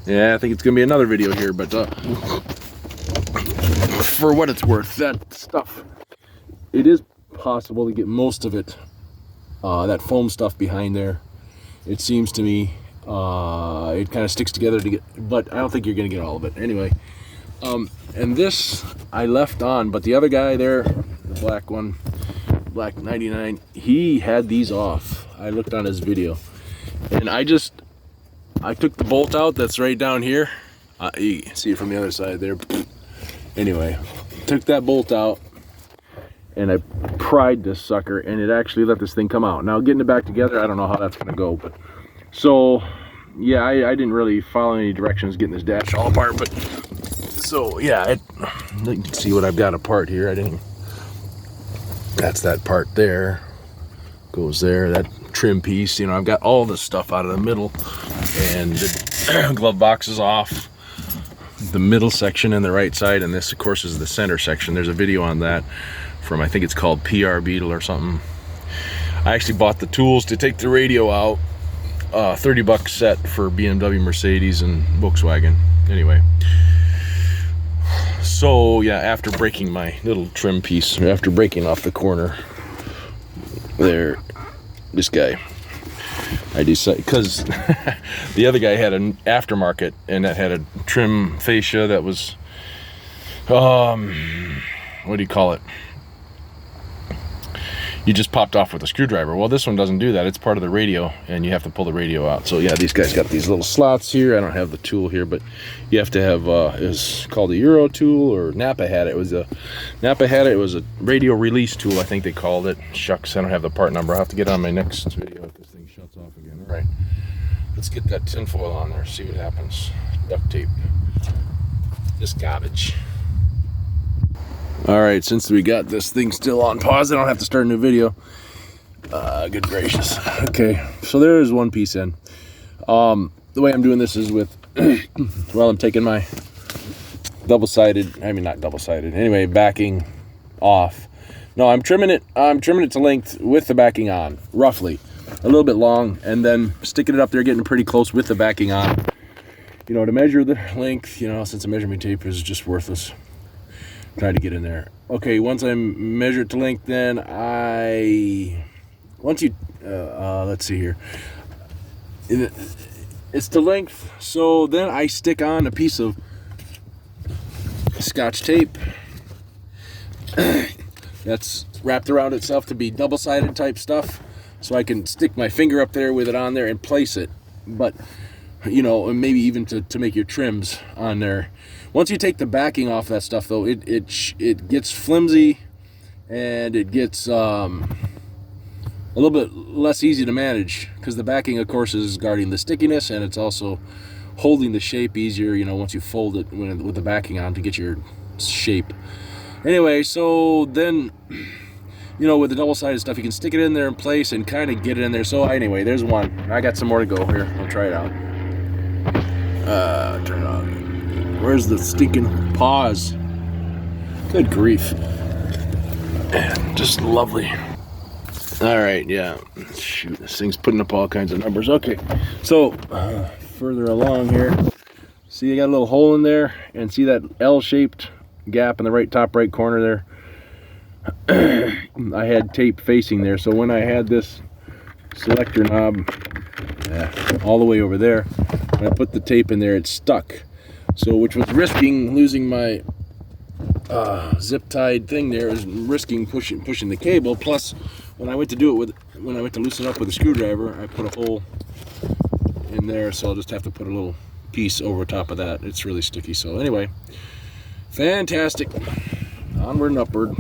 Yeah, I think it's gonna be another video here, but for what it's worth, that stuff, it is possible to get most of it, that foam stuff behind there. It seems to me it kind of sticks together to get, but I don't think you're gonna get all of it anyway. And this I left on, but the other guy there, the black one, black 99, he had these off. I looked on his video, and I took the bolt out that's right down here. You can see it from the other side there. Anyway, took that bolt out and I pried this sucker, and it actually let this thing come out. Now getting it back together, I don't know how that's gonna go, but so yeah, I didn't really follow any directions getting this dash all apart, but so yeah, you can see what I've got apart here. That's that part there, goes there, that trim piece, you know, I've got all this stuff out of the middle, and the glove box is off, the middle section and the right side, and this of course is the center section. There's a video on that from, I think it's called VW Beetle or something. I actually bought the tools to take the radio out, $30 set for BMW, Mercedes, and Volkswagen. Anyway, so yeah, after breaking my little trim piece, after breaking off the corner there, this guy, I decided, because the other guy had an aftermarket, and that had a trim fascia that was, what do you call it? You just popped off with a screwdriver. Well, this one doesn't do that. It's part of the radio, and you have to pull the radio out. So yeah, these guys got these little slots here. I don't have the tool here, but you have to have, it's called a Euro tool, or Napa had it. It was a radio release tool, I think they called it. Shucks, I don't have the part number. I'll have to get on my next video if this thing shuts off again. All right, let's get that tinfoil on there, see what happens. Duct tape, this garbage. All right, since we got this thing still on pause, I don't have to start a new video. Good gracious. Okay, so there's one piece in. The way I'm doing this is with, well, I'm taking my double-sided, I mean not double-sided, anyway, backing off. No, I'm trimming it to length with the backing on, roughly. A little bit long, and then sticking it up there, getting pretty close with the backing on. You know, to measure the length, you know, since the measurement tape is just worthless. Try to get in there. Okay, once I measure it to length, then let's see here. It's to length, so then I stick on a piece of Scotch tape that's wrapped around itself to be double-sided type stuff, so I can stick my finger up there with it on there and place it. But you know, and maybe even to make your trims on there. Once you take the backing off that stuff, though, it gets flimsy, and it gets a little bit less easy to manage, because the backing, of course, is guarding the stickiness, and it's also holding the shape easier, you know, once you fold it with the backing on to get your shape. Anyway, so then, you know, with the double-sided stuff, you can stick it in there in place and kind of get it in there. So anyway, there's one. I got some more to go here. I'll try it out. Turn it on. Where's the stinking pause? Good grief. Just lovely. All right, yeah. Shoot, this thing's putting up all kinds of numbers. Okay, so further along here, see I got a little hole in there, and see that L-shaped gap in the top right corner there? I had tape facing there, so when I had this selector knob all the way over there, when I put the tape in there, it stuck. So, which was risking losing my zip-tied thing there, was risking pushing the cable. Plus, when I went to loosen it up with a screwdriver, I put a hole in there, so I'll just have to put a little piece over top of that. It's really sticky. So anyway, fantastic. Onward and upward.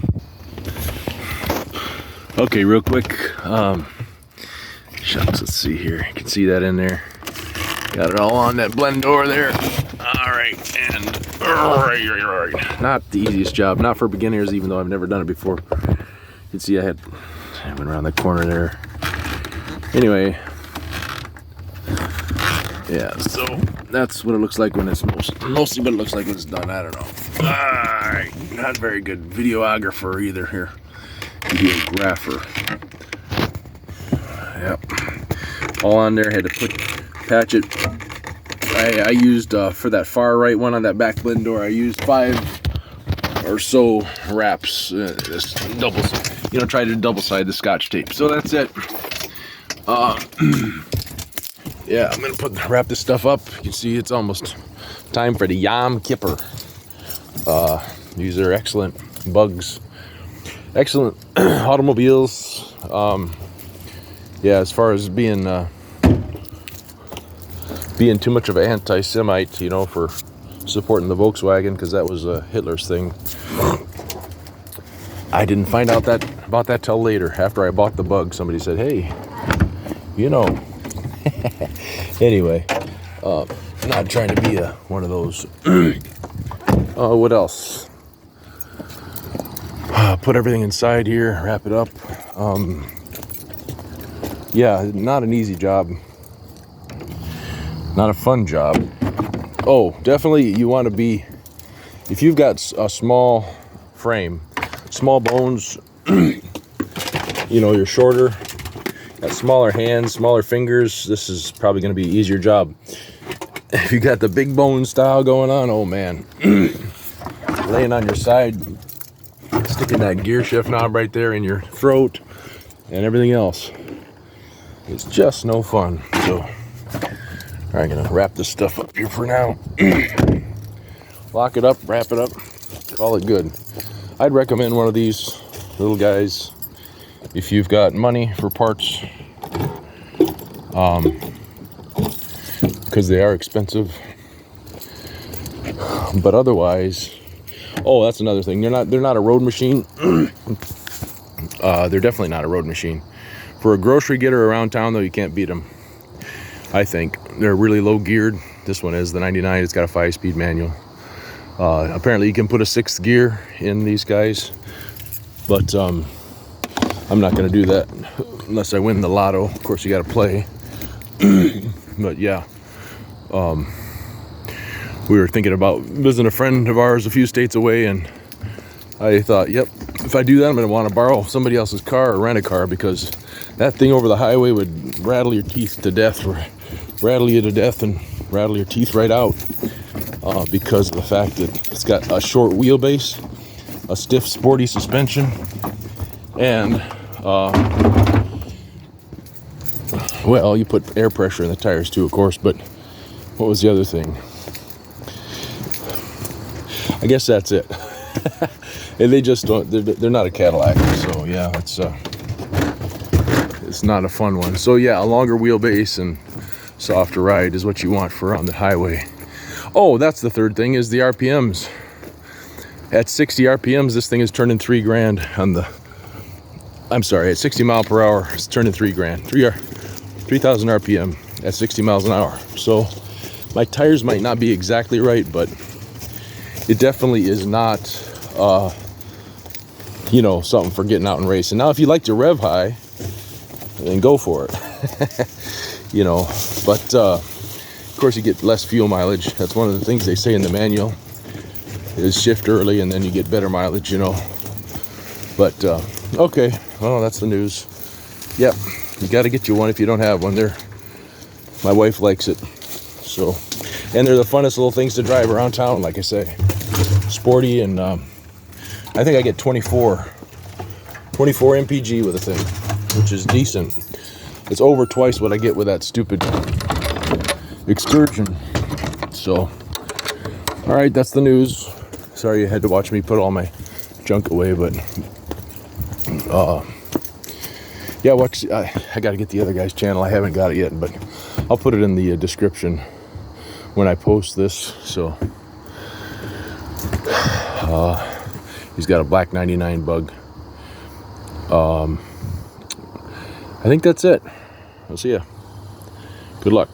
Okay, real quick. Shucks, let's see here. You can see that in there. Got it all on that blend door there. All right, and not the easiest job, not for beginners, even though I've never done it before. You can see I went around the corner there. Anyway, yeah, so that's what it looks like when it's mostly what it looks like when it's done. I don't know. All right, not very good videographer either here. Videographer. Yep. All on there. Had to patch it. I I used for that far right one on that back blend door, I used 5 or so wraps, try to double side the Scotch tape. So that's it. Yeah, I'm gonna wrap this stuff up. You can see it's almost time for the Yom Kippur. These are excellent bugs, excellent automobiles. Yeah, as far as being too much of an anti-Semite, for supporting the Volkswagen, because that was Hitler's thing. I didn't find out about that till later. After I bought the bug, somebody said, "Hey, Anyway, not trying to be one of those. What else? Put everything inside here, wrap it up. Yeah, not an easy job. Not a fun job. Oh, definitely you want to be, if you've got a small frame, small bones, you're shorter, got smaller hands, smaller fingers, this is probably going to be an easier job. If you got the big bone style going on, oh man, laying on your side, sticking that gear shift knob right there in your throat and everything else, it's just no fun. So I'm gonna wrap this stuff up here for now. Lock it up, wrap it up, call it good. I'd recommend one of these little guys if you've got money for parts, because they are expensive. But otherwise, oh, that's another thing. They're not a road machine. They're definitely not a road machine. For a grocery getter around town, though, you can't beat them. I think they're really low geared. This one is the 99. It's got a 5-speed manual. Apparently, you can put a 6th gear in these guys, but I'm not going to do that unless I win the lotto. Of course, you got to play. But yeah, we were thinking about visiting a friend of ours a few states away, and I thought, yep, if I do that, I'm going to want to borrow somebody else's car or rent a car, because that thing over the highway would rattle your teeth to death, rattle you to death and rattle your teeth right out, because of the fact that it's got a short wheelbase, a stiff, sporty suspension, and well, you put air pressure in the tires too, of course. But what was the other thing? I guess that's it. And they just don't. They're not a Cadillac, so yeah, it's not a fun one. So yeah, a longer wheelbase and softer ride is what you want for on the highway. Oh, that's the third thing, is the RPMs. At 60 RPMs, this thing is turning $3,000 on the. I'm sorry, at 60 mile per hour, it's turning $3,000. 3,000 RPM at 60 miles an hour. So my tires might not be exactly right, but it definitely is not, something for getting out and racing. Now, if you like to rev high, then go for it. But of course you get less fuel mileage. That's one of the things they say in the manual, is shift early and then you get better mileage, But okay, well, that's the news. Yep, you got to get you one if you don't have one. My wife likes it. So, and they're the funnest little things to drive around town, like I say. Sporty, and I think I get 24 mpg with the thing, which is decent. It's over twice what I get with that stupid Excursion. So, all right, that's the news. Sorry you had to watch me put all my junk away, but yeah, I got to get the other guy's channel. I haven't got it yet, but I'll put it in the description when I post this. So he's got a black 99 bug. I think that's it. I'll see ya. Good luck.